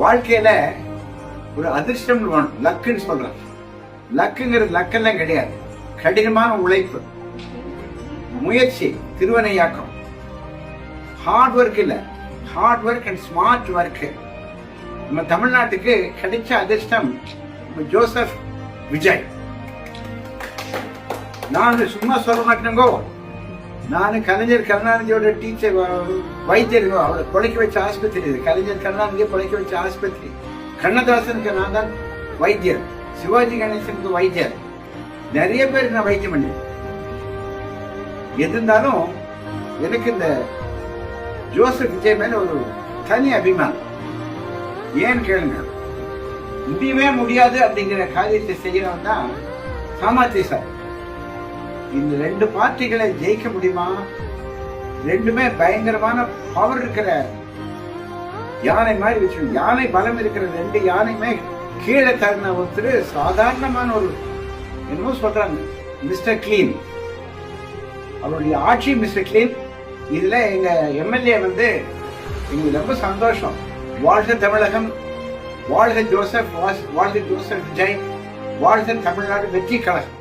வாழ்க்கையில ஒரு அதிர்ஷ்டம் வேணும், லக்குன்னு சொல்றேன். லக்குங்கிறது லக்கெல்லாம் கிடையாது. கடினமான உழைப்பு, முயற்சி, திருவனையாக்கம். ஹார்ட் ஒர்க் இல்ல, hard work and smart work. நம்ம தமிழ்நாட்டுக்கு கிடைச்ச அதிர்ஷ்டம் ஜோசப் விஜய். நான் சும்மா சொல்ல மாட்டேங்கோ, நான் கலைஞர் கருணாநிதியோட டீச்சர், வைத்தியருங்கோ. அவரை பொழைக்க வச்ச ஆஸ்பத்திரி இது. கலைஞர் கருணாநிதியை பொழைக்க வச்ச ஆஸ்பத்திரி. கண்ணதாசனுக்கு நான் தான் வைத்தியர், சிவாஜி கணேசனுக்கு வைத்தியர், நிறைய பேருக்கு நான் வைத்தியம் பண்ணி. எது இருந்தாலும் எனக்கு இந்த ஜோசப் விஜய் மேல ஒரு தனி அபிமானம். ஏன்னு கேளுங்க, முடியவே முடியாது அப்படிங்கிற காரியத்தை செய்யறவன் தான் சாமர்த்திய சார். இந்த ரெண்டு பார்ட்டிகளை ஜெயிக்க முடியுமா? ரெண்டுமே பயங்கரமான பவர் இருக்கிற யானை மாதிரி வச்சு, யானை பலம் இருக்கிற ரெண்டு யானையுமே கீழே தருண ஒருத்தர் சாதாரணமான ஒரு என்னமோ சொல்றாங்க மிஸ்டர் கிளீன். அவருடைய ஆட்சி மிஸ்டர் கிளீன். இதுல எங்க எம்எல்ஏ வந்து எங்களுக்கு ரொம்ப சந்தோஷம். வாழ்க தமிழகம், வாழ்க ஜோசப், வாழ்க ஜோசப் விஜய், வாழ்க தமிழ்நாடு வெற்றி கழகம்.